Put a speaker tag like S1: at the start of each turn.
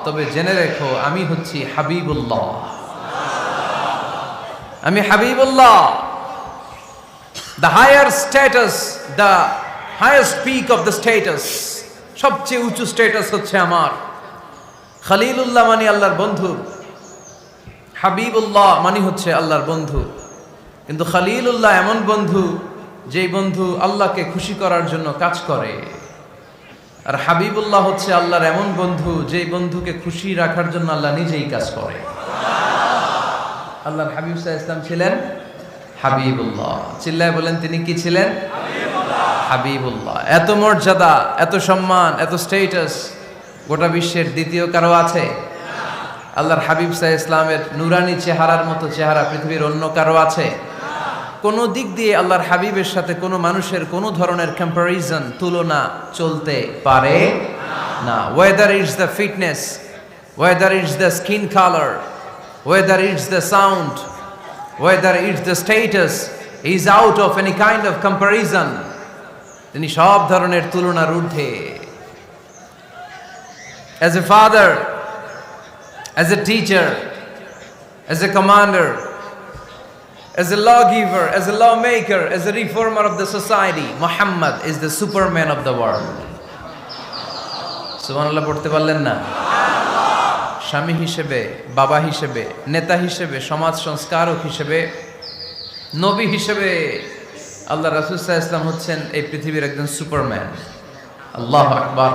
S1: তবে জেনে রেখো আমি হচ্ছি হাবিবুল্লাহ। আমি Habibullah. The higher status, the highest peak of the status, সবচেয়ে উঁচু স্ট্যাটাস হচ্ছে আমার। খলিলুল্লাহ মানে আল্লাহর বন্ধু, হাবিবুল্লাহ মানে হচ্ছে আল্লাহর বন্ধু। কিন্তু খলিলুল্লাহ এমন বন্ধু যেই বন্ধু আল্লাহকে খুশি করার জন্য কাজ করে, আর হাবিবুল্লাহ হচ্ছে আল্লাহর এমন বন্ধু যেই বন্ধুকে খুশি রাখার জন্য আল্লাহ নিজেই কাজ করে। আল্লাহর হাবিব সাল্লাল্লাহু আলাইহি ওয়াসাল্লাম ছিলেন হাবিবুল্লাহ। চিল্লায় বলেন তিনি কি ছিলেন? হাবিবুল্লাহ। এত মর্যাদা, এত সম্মান, এত স্ট্যাটাস গোটা বিশ্বের দ্বিতীয় কারো আছে? আল্লাহর হাবিব সাল্লাল্লাহু আলাইহি ওয়াসাল্লামের নুরানি চেহারার মতো চেহারা পৃথিবীর অন্য কারো আছে? কোনো দিক দিয়ে আল্লাহর হাবিবের সাথে কোনো মানুষের কোনো ধরনের কম্প্যারিজন, তুলনা চলতে পারে না। Whether it's the fitness, whether it's the skin colour, whether it's the sound, whether it's the status, is out of any kind of comparison. তিনি সব ধরনের তুলনার ঊর্ধ্বে। As a father, as a teacher, as a commander, as a lawgiver, as a lawmaker, as a reformer of the society, Muhammad is the superman of the world. সুবহানাল্লাহ পড়তে পারলেন না? স্বামী হিসেবে, বাবা হিসেবে, নেতা হিসেবে, সমাজ সংস্কারক হিসেবে, নবী হিসেবে আল্লাহ রাসূল সাল্লাল্লাহু আলাইহি ওয়াসাল্লাম হচ্ছেন এই পৃথিবীর একজন সুপারম্যান। আল্লাহু আকবার।